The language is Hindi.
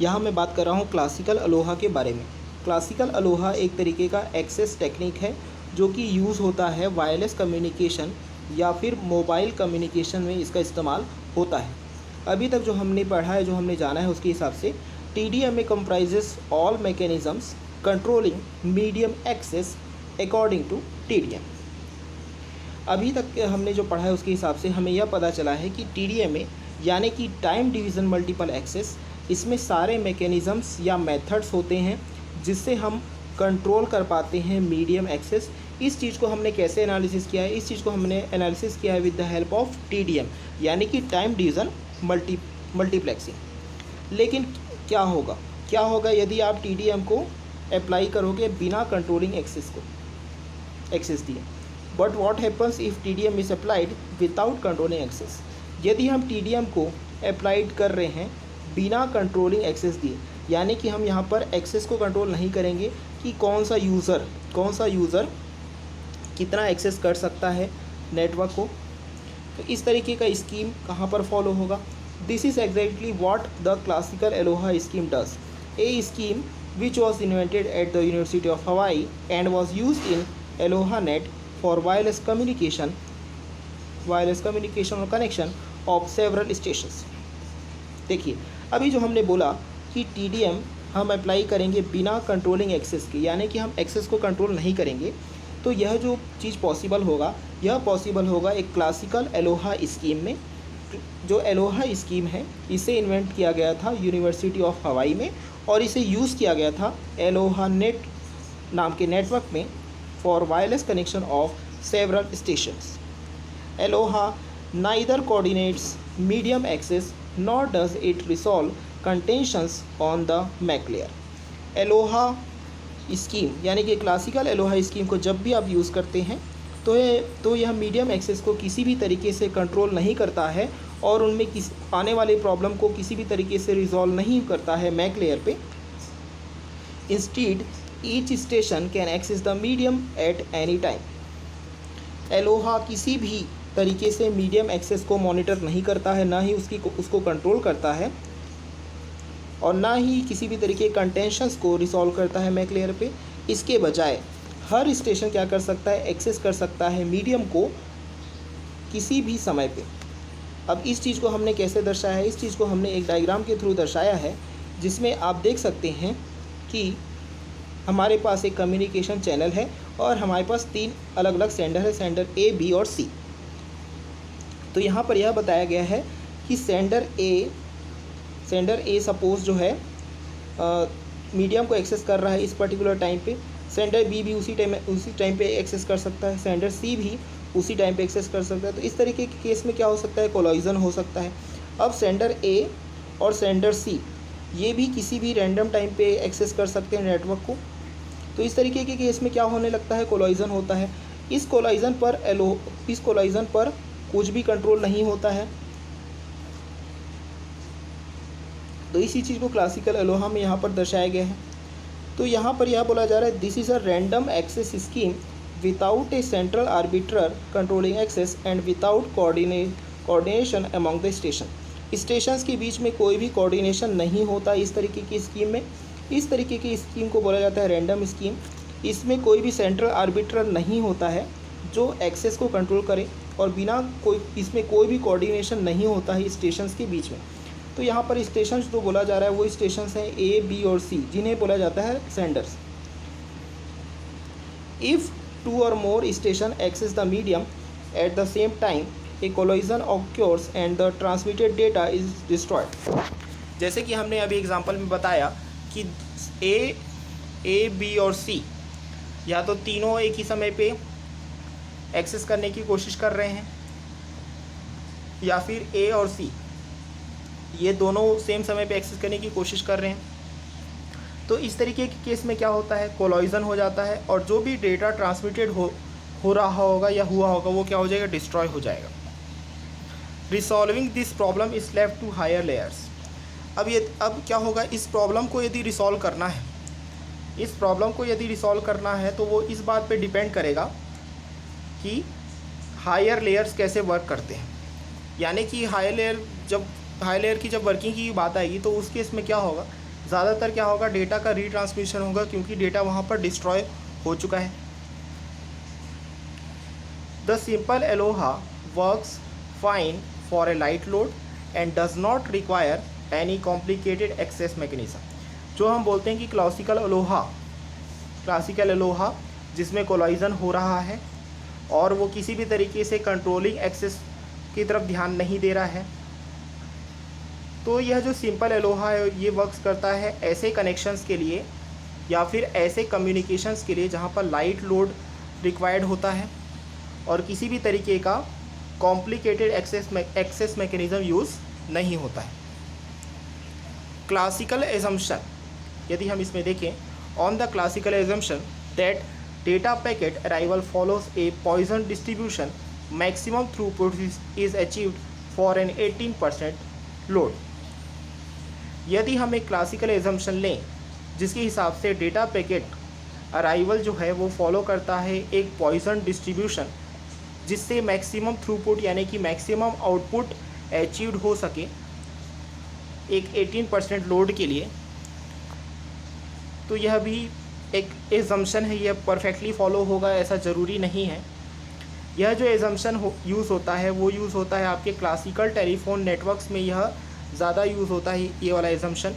यहाँ मैं बात कर रहा हूँ क्लासिकल अलोहा के बारे में। क्लासिकल अलोहा एक तरीके का एक्सेस टेक्निक है जो कि यूज़ होता है वायरलेस कम्युनिकेशन या फिर मोबाइल कम्युनिकेशन में इसका इस्तेमाल होता है। अभी तक जो हमने पढ़ा है, जो हमने जाना है, उसके हिसाब से TDMA comprises all mechanisms controlling medium access according to TDM। अभी तक हमने जो पढ़ा है उसके हिसाब से हमें यह पता चला है कि TDMA यानी कि टाइम डिवीज़न मल्टीपल एक्सेस, इसमें सारे मैकेनिज़म्स या मेथड्स होते हैं जिससे हम कंट्रोल कर पाते हैं मीडियम एक्सेस। इस चीज़ को हमने कैसे एनालिसिस किया है? इस चीज़ को हमने एनालिसिस किया है with the help of TDM यानी कि टाइम डिवीज़न मल्टीप्लेक्सिंग। लेकिन क्या होगा यदि आप TDM को अप्लाई करोगे बिना कंट्रोलिंग एक्सेस दिए? But what happens if TDM is applied without controlling access? यदि हम TDM को अप्लाइड कर रहे हैं बिना कंट्रोलिंग एक्सेस दिए, यानी कि हम यहाँ पर एक्सेस को कंट्रोल नहीं करेंगे कि कौन सा यूज़र कितना एक्सेस कर सकता है नेटवर्क को, तो इस तरीके का स्कीम कहाँ पर फॉलो होगा? This is exactly what the classical Aloha scheme does, A scheme which was invented at the University of Hawaii and was used in AlohaNet for wireless communication or connection of several stations। देखिए, अभी जो हमने बोला कि TDM हम अप्लाई करेंगे बिना कंट्रोलिंग एक्सेस के, यानी कि हम एक्सेस को कंट्रोल नहीं करेंगे, तो यह जो चीज़ पॉसिबल होगा, यह पॉसिबल होगा एक क्लासिकल अलोहा स्कीम में। जो अलोहा स्कीम है इसे इन्वेंट किया गया था यूनिवर्सिटी ऑफ हवाई में और इसे यूज़ किया गया था AlohaNet नाम के नेटवर्क में for wireless connection of several stations. Aloha neither coordinates medium access nor does it resolve contentions on the MAC layer. Aloha scheme यानी कि क्लासिकल अलोहा स्कीम को जब भी आप यूज़ करते हैं तो यह मीडियम एक्सेस को किसी भी तरीके से कंट्रोल नहीं करता है और उनमें आने वाले प्रॉब्लम को किसी भी तरीके से रिजॉल्व नहीं करता है मैक लेयर पे। Instead each station can access the medium at any time. ALOHA किसी भी तरीके से मीडियम एक्सेस को मॉनिटर नहीं करता है, ना ही उसको कंट्रोल करता है और ना ही किसी भी तरीके कंटेंशंस को रिसॉल्व करता है मैक लेयर पे। इसके बजाय हर स्टेशन क्या कर सकता है? एक्सेस कर सकता है मीडियम को किसी भी समय पे। अब इस चीज़ को हमने कैसे दर्शाया है? इस चीज़ को हमने एक डायग्राम के थ्रू दर्शाया है जिसमें आप देख सकते हैं कि हमारे पास एक कम्युनिकेशन चैनल है और हमारे पास 3 अलग अलग सेंडर है, सेंडर A, B और C। तो यहाँ पर यह बताया गया है कि सेंडर A सपोज जो है मीडियम को एक्सेस कर रहा है इस पर्टिकुलर टाइम पे, सेंडर B भी उसी टाइम पे एक्सेस कर सकता है, सेंडर C भी उसी टाइम पे एक्सेस कर सकता है। तो इस तरीके के केस में क्या हो सकता है? कोलाइजन हो सकता है। अब सेंडर A और सेंडर C ये भी किसी भी रैंडम टाइम पे एक्सेस कर सकते हैं नेटवर्क को। तो इस तरीके के केस में क्या होने लगता है? कोलाइजन होता है। इस कोलाइजन पर कुछ भी कंट्रोल नहीं होता है। तो इसी चीज़ को क्लासिकल अलोहा में यहाँ पर दर्शाया गया है। तो यहाँ पर यह बोला जा रहा है this is a random access scheme without a central arbiter controlling access and without coordination among the stations के बीच में कोई भी कोऑर्डिनेशन नहीं होता इस तरीके की स्कीम में। इस तरीके की स्कीम को बोला जाता है रैंडम स्कीम। इसमें कोई भी सेंट्रल आर्बिट्रर नहीं होता है जो एक्सेस को कंट्रोल करे और इसमें कोई भी कोऑर्डिनेशन नहीं होता है स्टेशंस के बीच में। तो यहाँ पर स्टेशंस जो बोला जा रहा है वो स्टेशंस हैं A, B और C, जिन्हें बोला जाता है senders. If 2 or more station access the medium at the same time a collision occurs and the transmitted data is destroyed. जैसे कि हमने अभी एग्जांपल में बताया कि A, B और C या तो तीनों एक ही समय पे एक्सेस करने की कोशिश कर रहे हैं या फिर A और C ये दोनों सेम समय पे एक्सेस करने की कोशिश कर रहे हैं। तो इस तरीके के केस में क्या होता है? कोलाइजन हो जाता है और जो भी डेटा ट्रांसमिटेड हो रहा होगा या हुआ होगा वो क्या हो जाएगा? डिस्ट्रॉय हो जाएगा। Resolving this problem is left to higher layers. अब क्या होगा? इस प्रॉब्लम को यदि रिसॉल्व करना है तो वो इस बात पे डिपेंड करेगा कि हायर लेयर्स कैसे वर्क करते हैं। यानी कि हायर लेयर की जब वर्किंग की बात आएगी तो उस केस में क्या होगा ज़्यादातर क्या होगा, डेटा का रीट्रांसमिशन होगा, क्योंकि डेटा वहाँ पर डिस्ट्रॉय हो चुका है। The simple ALOHA works fine for a light load and does not require any complicated access mechanism. जो हम बोलते हैं कि क्लासिकल अलोहा जिसमें कोलाइजन हो रहा है और वो किसी भी तरीके से कंट्रोलिंग एक्सेस की तरफ ध्यान नहीं दे रहा है, तो यह जो सिंपल अलोहा है ये वर्क्स करता है ऐसे कनेक्शंस के लिए या फिर ऐसे कम्युनिकेशंस के लिए जहाँ पर लाइट लोड रिक्वायर्ड होता है और किसी भी तरीके का कॉम्प्लिकेटेड एक्सेस मैकेनिज़्म यूज़ नहीं होता है। क्लासिकल एजम्पशन, यदि हम इसमें देखें, on the classical assumption that data packet arrival follows a Poisson distribution, maximum throughput is achieved for an 18% load. यदि हम एक क्लासिकल एजम्पशन लें जिसके हिसाब से डेटा पैकेट अराइवल जो है वो फॉलो करता है एक पॉइजन डिस्ट्रीब्यूशन, जिससे मैक्सिमम थ्रूपुट यानी कि मैक्सिमम आउटपुट अचीव्ड हो सके एक 18% लोड के लिए, तो यह भी एक एजम्पशन है। यह परफेक्टली फॉलो होगा ऐसा ज़रूरी नहीं है। यह जो एजम्पशन यूज़ होता है वो यूज़ होता है आपके क्लासिकल टेलीफोन नेटवर्क्स में, यह ज़्यादा यूज़ होता है ये वाला एजम्पशन।